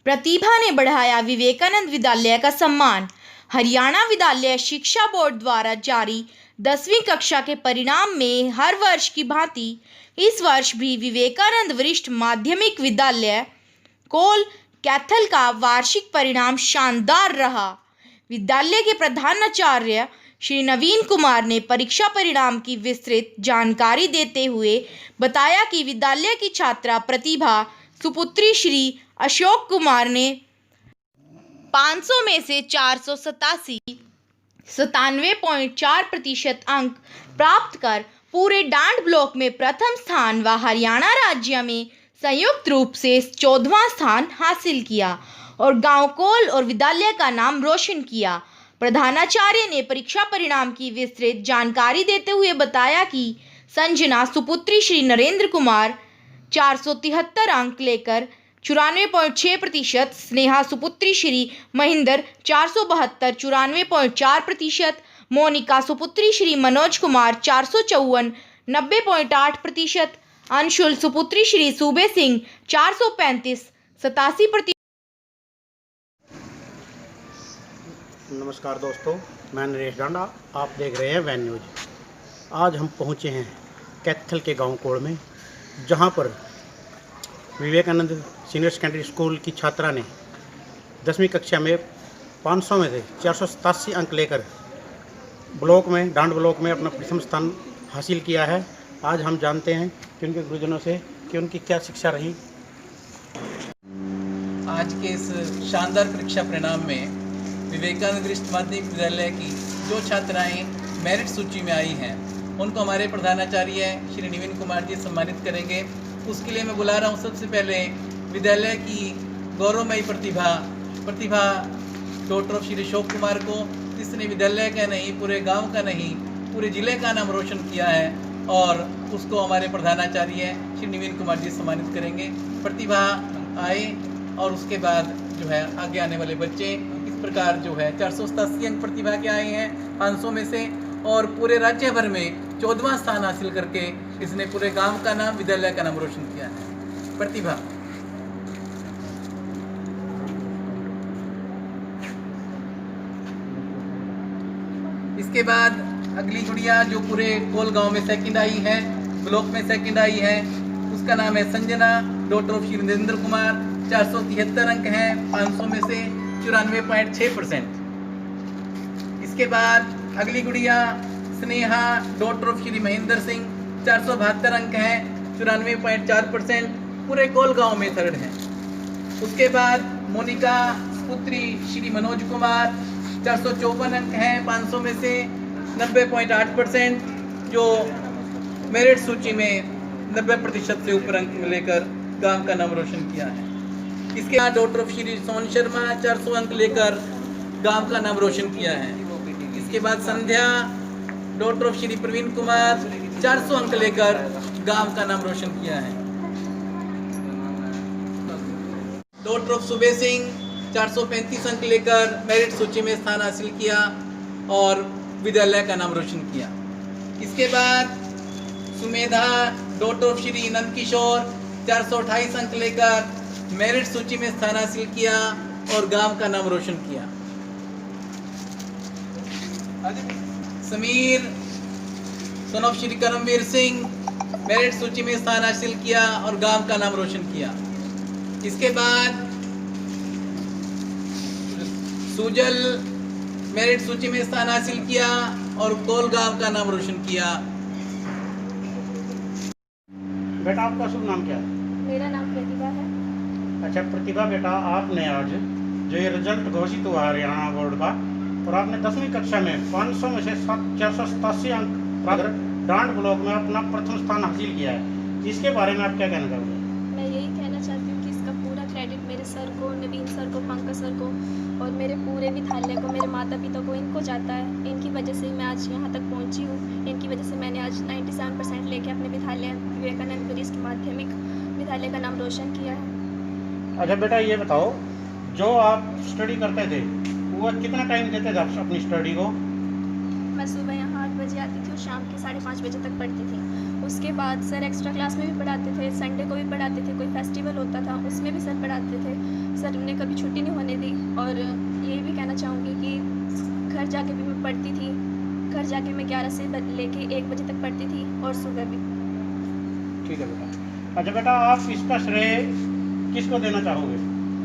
प्रतिभा ने बढ़ाया विवेकानंद विद्यालय का सम्मान। हरियाणा विद्यालय शिक्षा बोर्ड द्वारा जारी 10वीं कक्षा के परिणाम में हर वर्ष की भांति इस वर्ष भी विवेकानंद वरिष्ठ माध्यमिक विद्यालय कोल कैथल का वार्षिक परिणाम शानदार रहा। विद्यालय के प्रधानाचार्य श्री नवीन कुमार ने परीक्षा परिणाम की विस्तृत जानकारी देते हुए बताया कि विद्यालय की छात्रा प्रतिभा सुपुत्री श्री अशोक कुमार ने 500 में से 97.4% अंक प्राप्त कर पूरे डांड ब्लॉक में प्रथम स्थान व हरियाणा राज्य में संयुक्त रूप से 14वां स्थान हासिल किया और गांव कोल और विद्यालय का नाम रोशन किया। प्रधानाचार्य ने परीक्षा परिणाम की विस्तृत जानकारी देते हुए बताया कि संजना सुपुत्री श्री नरेंद्र कुमार 473 अंक लेकर 94.6%, स्नेहा सुपुत्री श्री महेंद्र 472 94.4%, मोनिका सुपुत्री श्री मनोज कुमार 454 90.8%, अंशुल सुपुत्री श्री सूबे सिंह 435 87%। नमस्कार दोस्तों, मैं नरेश डांडा, आप देख रहे हैं वैन न्यूज। आज हम पहुंचे हैं कैथल के गांव कोड़ में, जहां पर विवेकानंद सीनियर सेकेंडरी स्कूल की छात्रा ने 10वीं कक्षा में 500 में से 487 अंक लेकर डांड ब्लॉक में अपना प्रथम स्थान हासिल किया है। आज हम जानते हैं कि उनके गुरुजनों से कि उनकी क्या शिक्षा रही। आज के इस शानदार परीक्षा परिणाम में विवेकानंद वरिष्ठ माध्यमिक विद्यालय की जो छात्राएं मेरिट सूची में आई हैं, उनको हमारे प्रधानाचार्य श्री नवीन कुमार जी सम्मानित करेंगे। उसके लिए मैं बुला रहा हूं सबसे पहले विद्यालय की गौरवमयी प्रतिभा डॉक्टर ऑफ श्री अशोक कुमार को, जिसने विद्यालय का नहीं, पूरे गांव का नहीं, पूरे जिले का नाम रोशन किया है, और उसको हमारे प्रधानाचार्य श्री नवीन कुमार जी सम्मानित करेंगे। प्रतिभा आए और उसके बाद जो है आगे आने वाले बच्चे इस प्रकार जो है 487 अंक प्रतिभा के आए हैं 500 में से, और पूरे राज्य भर में 14वां स्थान हासिल करके इसने पूरे गांव का नाम, विद्यालय का नाम रोशन किया है। प्रतिभा इसके बाद अगली गुड़िया जो पूरे कोल गांव में सेकंड आई है, ब्लॉक में सेकंड आई है, उसका नाम है संजना डॉक्टर ऑफ श्री नरेंद्र कुमार। 473 अंक हैं 500 में से 94.6%। इसके बाद अगली गुड़िया स्नेहा डॉक्टर ऑफ श्री महेंद्र सिंह 472 अंक हैं 94.4%, पूरे कोल गांव में थर्ड है। उसके बाद मोनिका पुत्री श्री मनोज कुमार 454 अंक हैं 500 में से 90.8%, जो मेरिट सूची में 90% से ऊपर अंक लेकर गांव का नाम रोशन किया है। इसके बाद डॉक्टर ऑफ श्री सोन शर्मा 400 अंक लेकर गांव का नाम रोशन किया है। इसके बाद संध्या डॉक्टर ऑफ श्री प्रवीण कुमार 400 अंक लेकर गांव का नाम रोशन किया है। डॉक्टर ऑफ सूबे सिंह 435 अंक लेकर मेरिट सूची में स्थान हासिल किया और विद्यालय का नाम रोशन किया। इसके बाद सुमेधा डॉक्टर ऑफ श्री नंद किशोर 428 अंक लेकर मेरिट सूची में स्थान हासिल किया और गांव का नाम रोशन किया। Sameer son of Shri Karamveer Singh merit सूची में स्थान हासिल किया और गांव का नाम रोशन किया। इसके बाद सुजल मेरिट सूची में स्थान हासिल किया और कोल गांव का नाम रोशन किया। बेटा, आपका शुभ नाम क्या है? मेरा नाम प्रतिभा है। अच्छा प्रतिभा बेटा, आपने आज जो ये रिजल्ट घोषित हुआ हरियाणा बोर्ड का, और आपने 10वीं कक्षा में 500 में से 487 अंक प्राप्त डांड ब्लॉक में अपना प्रथम स्थान हासिल किया है, इसके बारे में आप क्या कहना चाहोगे? मैं यही कहना चाहती हूँ कि इसका पूरा क्रेडिट मेरे सर को, नवीन सर को, पंकज सर को और मेरे पूरे विद्यालय को, मेरे माता पिता को, इनको जाता है। इनकी वजह से मैं आज यहाँ तक पहुँची हूँ। इनकी वजह से मैंने आज 97% लेके अपने विद्यालय विवेकानंद वरिष्ठ माध्यमिक विद्यालय का नाम रोशन किया है। अच्छा बेटा, ये बताओ, जो आप स्टडी करते थे वो कितना टाइम देते थे आप अपनी स्टडी को? मैं सुबह यहाँ 8 बजे आती थी और शाम के 5:30 बजे तक पढ़ती थी। उसके बाद सर एक्स्ट्रा क्लास में भी पढ़ाते थे, संडे को भी पढ़ाते थे, कोई फेस्टिवल होता था उसमें भी सर पढ़ाते थे। सर उन्हें कभी छुट्टी नहीं होने दी। और यही भी कहना चाहूँगी कि घर जाके भी मैं पढ़ती थी। घर जाके मैं 11 से लेके 1 बजे तक पढ़ती थी और सुबह भी। ठीक है बेटा। अच्छा बेटा, आप इसका श्रेय किसको देना चाहोगे?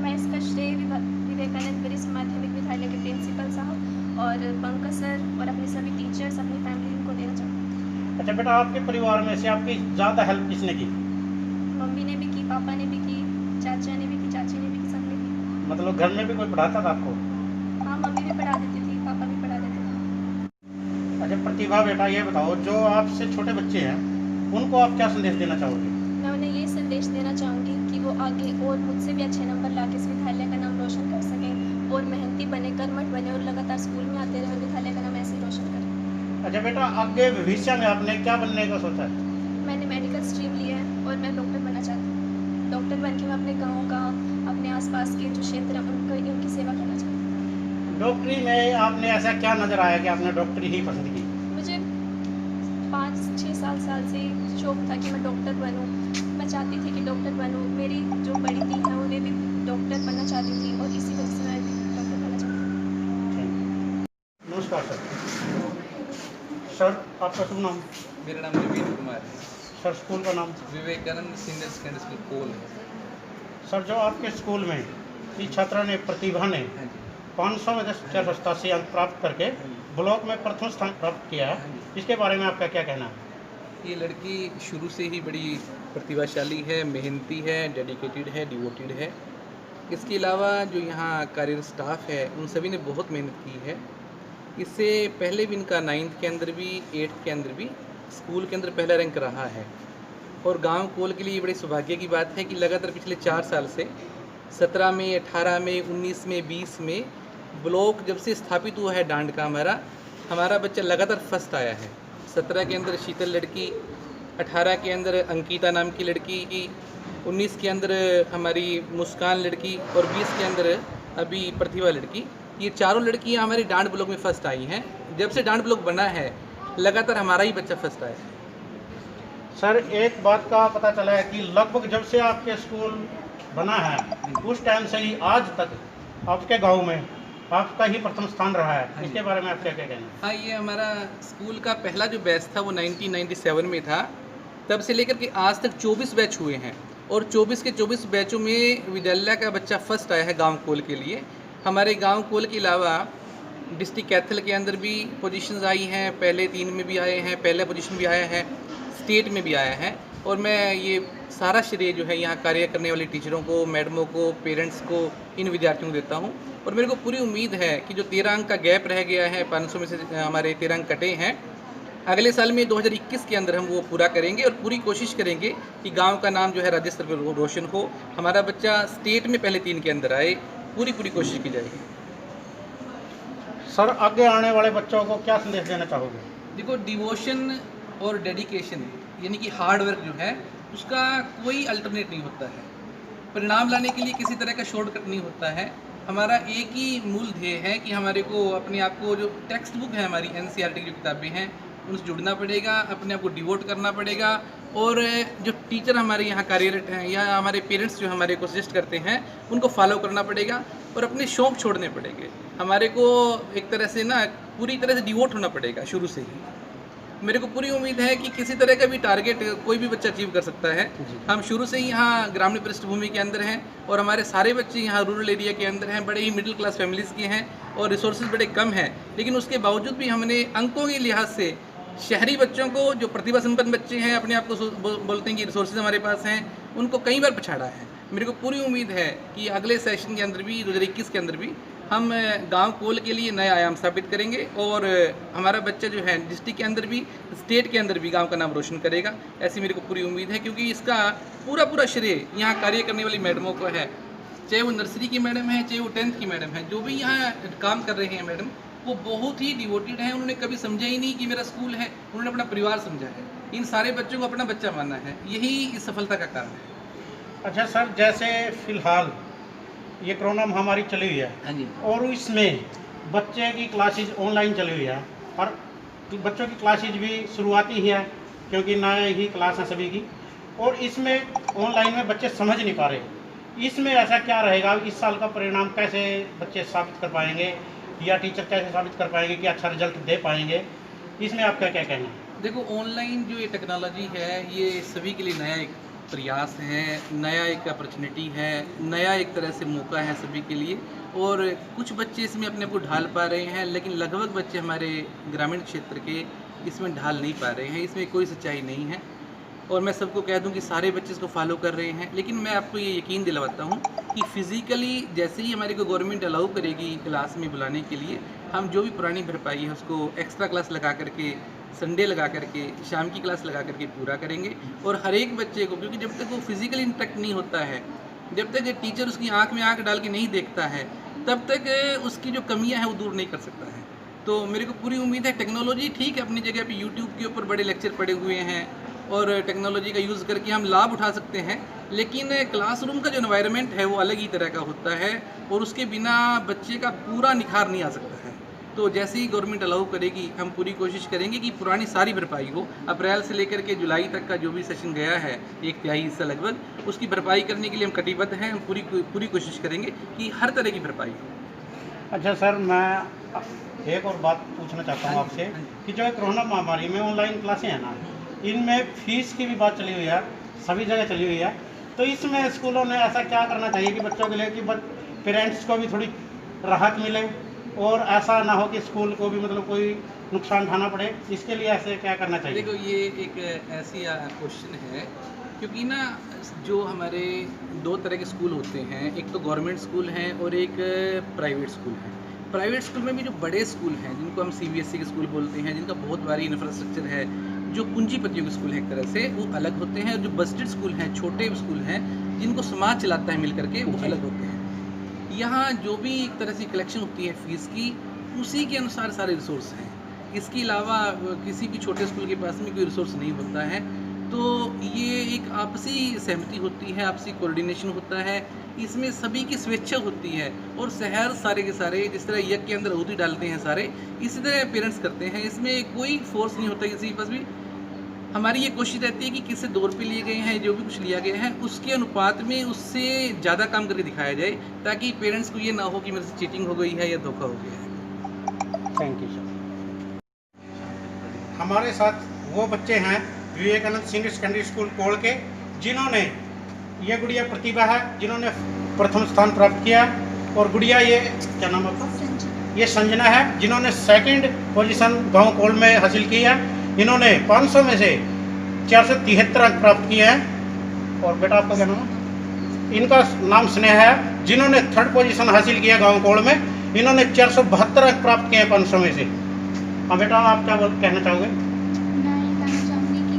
मैं इसका श्रेय विवेकानंद वरिष्ठ माध्यमिक विद्यालय के प्रिंसिपल साहब और पंकज सर और अपने सभी टीचर्स, अपनी फैमिली को देना चाहूँगी। अच्छा बेटा, आपके परिवार में से आपकी ज़्यादा हेल्प किसने की? मम्मी ने भी की, पापा ने भी की, चाचा ने भी की, चाची ने भी की, सबने की। मतलब घर में भी कोई पढ़ाता था आपको? हाँ, मम्मी भी पढ़ा देती थी, पापा भी पढ़ा देते थे। अच्छा प्रतिभा बेटा, ये बताओ, जो आपसे छोटे बच्चे हैं उनको आप क्या संदेश देना चाहोगे? मैं उन्हें ये संदेश देना चाहूँगी कि वो आगे और मुझसे भी अच्छे नंबर ला के इस विद्यालय का नाम रोशन कर सकें और मेहनती बने, कर्मठ बने और लगातार स्कूल में आते रहे, विद्यालय का नाम ऐसे ही रोशन करें। अच्छा बेटा, आगे भविष्य में आपने क्या बनने का सोचा है? मैंने मेडिकल स्ट्रीम लिया है और मैं डॉक्टर बनना चाहती हूँ। डॉक्टर बन के मैं अपने गाँव का, अपने आसपास के जो क्षेत्र हैं उनकी सेवा करना चाहती हूँ। डॉक्टरी में आपने ऐसा क्या नज़र आया कि आपने डॉक्टरी ही पसंद की? मुझे 5-6 साल से शौक था कि मैं डॉक्टर बनूं। मैं चाहती थी कि डॉक्टर बनूं। मेरी जो बड़ी दी है उन्हें भी डॉक्टर बनना चाहती थी और इसी वजह से मैं भी डॉक्टर बनना चाहती थी। नमस्कार सर। सर आपका शुभ नाम? मेरा नाम नवीन कुमार है। सर स्कूल का नाम? विवेकानंद सीनियर सेकेंडरी स्कूल कोल है। सर जो आपके स्कूल में इस छात्रा ने, प्रतिभा ने हाँ जी। 500 में 487 अंक प्राप्त करके ब्लॉक में प्रथम स्थान प्राप्त किया है, इसके बारे में आपका क्या कहना है? ये लड़की शुरू से ही बड़ी प्रतिभाशाली है, मेहनती है, डेडिकेटेड है, डिवोटेड है। इसके अलावा जो यहाँ कार्यरत स्टाफ है उन सभी ने बहुत मेहनत की है। इससे पहले भी इनका 9th के अंदर भी, 8th के अंदर भी स्कूल के अंदर पहला रैंक रहा है। और गांव कोल के लिए बड़े सौभाग्य की बात है कि लगातार पिछले 4 साल से 17 में, 18 में, 19 में, 20 में ब्लॉक जब से स्थापित हुआ है डांड का हमारा बच्चा लगातार फर्स्ट आया है। 17 के अंदर शीतल लड़की, 18 के अंदर अंकिता नाम की लड़की की, 19 के अंदर हमारी मुस्कान लड़की और 20 के अंदर अभी प्रतिभा लड़की। ये चारों लड़कियां हमारी डांड ब्लॉक में फर्स्ट आई हैं। जब से डांड ब्लॉक बना है लगातार हमारा ही बच्चा फर्स्ट आया है। सर एक बात का पता चला है कि लगभग जब से आपके स्कूल बना है उस टाइम से ही आज तक आपके गांव में आपका ही प्रथम स्थान रहा है, इसके बारे में आप क्या कहना है? हाँ, ये हमारा स्कूल का पहला जो बैच था वो 1997 में था। तब से लेकर के आज तक 24 बैच हुए हैं और 24 के 24 बैचों में विद्यालय का बच्चा फर्स्ट आया है गांव कोल के लिए। हमारे गांव कोल के अलावा डिस्ट्रिक्ट कैथल के अंदर भी पोजीशंस आई हैं, पहले 3 में भी आए हैं, पहला पोजीशन भी आया है, स्टेट में भी आया है। और मैं ये सारा श्रेय जो है यहाँ कार्य करने वाले टीचरों को, मैडमों को, पेरेंट्स को, इन विद्यार्थियों को देता हूँ। और मेरे को पूरी उम्मीद है कि जो 13 अंक का गैप रह गया है, 500 में से हमारे 13 अंक कटे हैं, अगले साल में 2021 के अंदर हम वो पूरा करेंगे और पूरी कोशिश करेंगे कि गांव का नाम जो है राज्य स्तर पर रोशन हो, हमारा बच्चा स्टेट में पहले 3 के अंदर आए, पूरी कोशिश की जाएगी। सर आगे आने वाले बच्चों को क्या संदेश देना चाहोगे? देखो, डिवोशन और डेडिकेशन यानी कि हार्ड वर्क जो है उसका कोई अल्टरनेट नहीं होता है। परिणाम लाने के लिए किसी तरह का शॉर्टकट नहीं होता है। हमारा एक ही मूल ध्येय है कि हमारे को अपने आप को, जो टेक्स्ट बुक है हमारी NCERT की जो किताबें हैं उनसे जुड़ना पड़ेगा, अपने आप को डिवोट करना पड़ेगा। और जो टीचर हमारे यहाँ कार्यरत हैं या हमारे पेरेंट्स जो हमारे को सजेस्ट करते हैं उनको फॉलो करना पड़ेगा और अपने शौक़ छोड़ने पड़ेंगे। हमारे को एक तरह से ना पूरी तरह से डिवोट होना पड़ेगा शुरू से ही। मेरे को पूरी उम्मीद है कि किसी तरह का भी टारगेट कोई भी बच्चा अचीव कर सकता है। हम शुरू से ही यहाँ ग्रामीण पृष्ठभूमि के अंदर हैं और हमारे सारे बच्चे यहाँ रूरल एरिया के अंदर हैं, बड़े ही मिडिल क्लास फैमिलीज़ के हैं और रिसोर्सेज बड़े कम हैं। लेकिन उसके बावजूद भी हमने अंकों के लिहाज से शहरी बच्चों को, जो प्रतिभा संपन्न बच्चे हैं, अपने आप को बोलते हैं कि रिसोर्सेज हमारे पास हैं, उनको कई बार पछाड़ा है। मेरे को पूरी उम्मीद है कि अगले सेशन के अंदर भी, 2021 के अंदर भी, हम गांव कोल के लिए नया आयाम स्थापित करेंगे और हमारा बच्चा जो है डिस्ट्रिक्ट के अंदर भी, स्टेट के अंदर भी गांव का नाम रोशन करेगा, ऐसी मेरे को पूरी उम्मीद है। क्योंकि इसका पूरा श्रेय यहाँ कार्य करने वाली मैडमों को है, चाहे वो नर्सरी की मैडम है, चाहे वो 10th की मैडम है, जो भी यहाँ काम कर रहे हैं मैडम, वो बहुत ही डिवोटेड हैं। उन्होंने कभी समझा ही नहीं कि मेरा स्कूल है, उन्होंने अपना परिवार समझा है, इन सारे बच्चों को अपना बच्चा मानना है, यही इस सफलता का कारण है। अच्छा सर, जैसे फिलहाल ये कोरोना महामारी चली हुई है, हाँ जी, और इसमें बच्चे की क्लासेज ऑनलाइन चली हुई है और बच्चों की क्लासेज भी शुरुआती ही है क्योंकि नए ही क्लास हैं सभी की, और इसमें ऑनलाइन में बच्चे समझ नहीं पा रहे। इसमें ऐसा क्या रहेगा, इस साल का परिणाम कैसे बच्चे साबित कर पाएंगे या टीचर कैसे साबित कर पाएंगे कि अच्छा रिजल्ट दे पाएंगे, इसमें आपका क्या कहना है? देखो, ऑनलाइन जो ये टेक्नोलॉजी है ये सभी के लिए नया एक प्रयास है, नया एक अपॉर्चुनिटी है, नया एक तरह से मौका है सभी के लिए। और कुछ बच्चे इसमें अपने को ढाल पा रहे हैं, लेकिन लगभग बच्चे हमारे ग्रामीण क्षेत्र के इसमें ढाल नहीं पा रहे हैं। इसमें कोई सच्चाई नहीं है और मैं सबको कह दूं कि सारे बच्चे इसको फॉलो कर रहे हैं। लेकिन मैं आपको ये यकीन दिलवाता हूं कि फिज़िकली जैसे ही हमारे को गवर्नमेंट अलाउ करेगी क्लास में बुलाने के लिए, हम जो भी पुरानी भरपाई है उसको एक्स्ट्रा क्लास लगा करके, संडे लगा करके, शाम की क्लास लगा करके पूरा करेंगे। और हर एक बच्चे को, क्योंकि जब तक वो फिज़िकली इंटरेक्ट नहीं होता है, जब तक टीचर उसकी आँख में आँख डाल के नहीं देखता है, तब तक उसकी जो कमियाँ हैं वो दूर नहीं कर सकता है। तो मेरे को पूरी उम्मीद है, टेक्नोलॉजी ठीक है अपनी जगह पे, यूट्यूब के ऊपर बड़े लेक्चर पड़े हुए हैं और टेक्नोलॉजी का यूज़ करके हम लाभ उठा सकते हैं, लेकिन क्लासरूम का जो एनवायरनमेंट है वो अलग ही तरह का होता है और उसके बिना बच्चे का पूरा निखार नहीं आ सकता है। तो जैसे ही गवर्नमेंट अलाउ करेगी, हम पूरी कोशिश करेंगे कि पुरानी सारी भरपाई हो। अप्रैल से लेकर के जुलाई तक का जो भी सेशन गया है, 1/3 हिस्सा लगभग, उसकी भरपाई करने के लिए हम कटिबद्ध हैं। हम पूरी कोशिश करेंगे कि हर तरह की भरपाई हो। अच्छा सर, मैं एक और बात पूछना चाहता हूँ आपसे कि जो कोरोना महामारी में ऑनलाइन क्लासें हैं ना, इनमें फीस की भी बात चली हुई है, सभी जगह चली हुई है। तो इसमें स्कूलों ने ऐसा क्या करना चाहिए कि बच्चों के लिए कि पेरेंट्स को भी थोड़ी राहत मिले और ऐसा ना हो कि स्कूल को भी मतलब कोई नुकसान उठाना पड़े, इसके लिए ऐसे क्या करना चाहिए? देखो, ये एक ऐसी क्वेश्चन है, क्योंकि ना जो हमारे दो तरह के स्कूल होते हैं, एक तो गवर्नमेंट स्कूल हैं और एक प्राइवेट स्कूल हैं। प्राइवेट स्कूल में भी जो बड़े स्कूल हैं, जिनको हम CBSE के स्कूल बोलते हैं, जिनका बहुत भारी इंफ्रास्ट्रक्चर है, जो पूंजीपतियों के स्कूल हैं एक तरह से, वो अलग होते हैं। और जो बजटेड स्कूल हैं, छोटे स्कूल हैं, जिनको समाज चलाता है मिल करके, वो अलग होते हैं। यहाँ जो भी एक तरह से कलेक्शन होती है फीस की, उसी के अनुसार सारे रिसोर्स हैं। इसके अलावा किसी भी छोटे स्कूल के पास में कोई रिसोर्स नहीं होता है। तो ये एक आपसी सहमति होती है, आपसी कोऑर्डिनेशन होता है, इसमें सभी की स्वेच्छा होती है। और शहर सारे के सारे जिस तरह यज्ञ के अंदर आहुति डालते हैं सारे, इसी तरह पेरेंट्स करते हैं। इसमें कोई फोर्स नहीं होता किसी के पास भी। हमारी ये कोशिश रहती है कि किससे 2 रुपये लिए गए हैं, जो भी कुछ लिया गया है, उसके अनुपात में उससे ज़्यादा काम करके दिखाया जाए, ताकि पेरेंट्स को ये ना हो कि मेरे से चीटिंग हो गई है या धोखा हो गया है। Thank you sir. हमारे साथ वो बच्चे हैं विवेकानंद सीनियर सेकेंडरी स्कूल कोल के, जिन्होंने, ये गुड़िया प्रतिभा है जिन्होंने प्रथम स्थान प्राप्त किया, और गुड़िया ये क्या नाम आपका? ये संजना है जिन्होंने सेकंड पोजीशन गांव कोल में हासिल की है। इन्होंने 500 में से 473 अंक प्राप्त किए हैं। और बेटा आपका क्या नाम है? इनका नाम स्नेह है, जिन्होंने थर्ड पोजीशन हासिल किया गांव कोल में। इन्होंने 472 अंक प्राप्त किए हैं 500 में से। हाँ बेटा, आप क्या कहना चाहोगे? मैं ये कहना चाहूँगी कि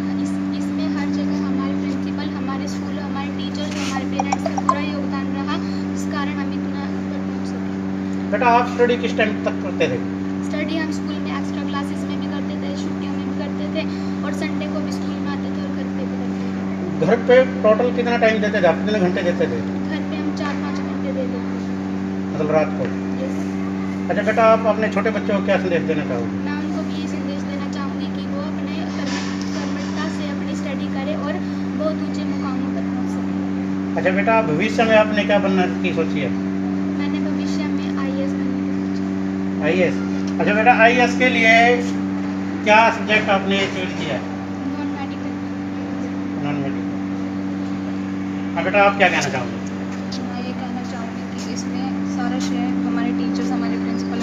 इसमें हर जगह हमारे प्रिंसिपल, हमारे स्कूल, हमारे टीचर, हमारे पेरेंट्स का पूरा योगदान रहा, जिस कारण हम इतना ऊपर पहुँच सके। बेटा, आप स्टडी किस टाइम तक करते थे? स्टडी हम स्कूल में एक्स्ट्रा क्लासेस में भी करते थे, छुट्टियों में भी करते थे, और संडे को भी स्कूल में आते थे और घर पे भी करते थे। घर पे टोटल कितना टाइम देते थे आप? कितने घंटे देते थे? घर पे हम 4-5 घंटे दे देते थे। मतलब रात को? यस। अच्छा बेटा, आप अपने छोटे बच्चों को क्या संदेश देना चाहोगे? मैं उनको भी ये संदेश देना चाहूँगी कि वो अपने कर्मठता से अपनी स्टडी करें और बहुत ऊंचे मुकामों पर पहुँच सकें। अच्छा बेटा, भविष्य में आपने क्या बनना की सोची है? मैंने भविष्य में IAS बनने की सोचा है। IAS? अच्छा बेटा, IAS के लिए क्या सब्जेक्ट आपने चूज किया है? Non medical. Non medical. हाँ बेटा, आप क्या कहना चाहोगे? मैं ये कहना चाहूँगी कि इसमें सारा श्रेय हमारे टीचर्स, हमारे प्रिंसिपल,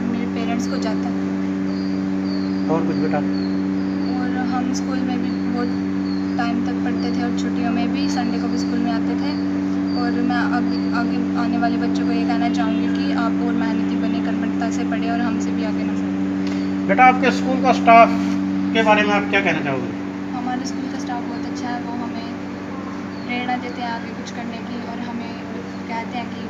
मेरे पेरेंट्स को जाता है। और कुछ बेटा? और हम स्कूल में भी बहुत टाइम तक पढ़ते थे और छुट्टियों में भी, संडे को भी स्कूल में आते थे। और मैं आगे आने वाले बच्चों को ये कहना चाहूँगी कि आप और मेहनती बने, कर्मठता से पढ़े और हमसे भी आगे ना बढ़ें। बेटा, आपके स्कूल का स्टाफ के बारे में आप क्या कहना चाहोगे? हमारे स्कूल का स्टाफ बहुत अच्छा है, वो हमें प्रेरणा देते हैं आगे कुछ करने की, और हमें कहते हैं कि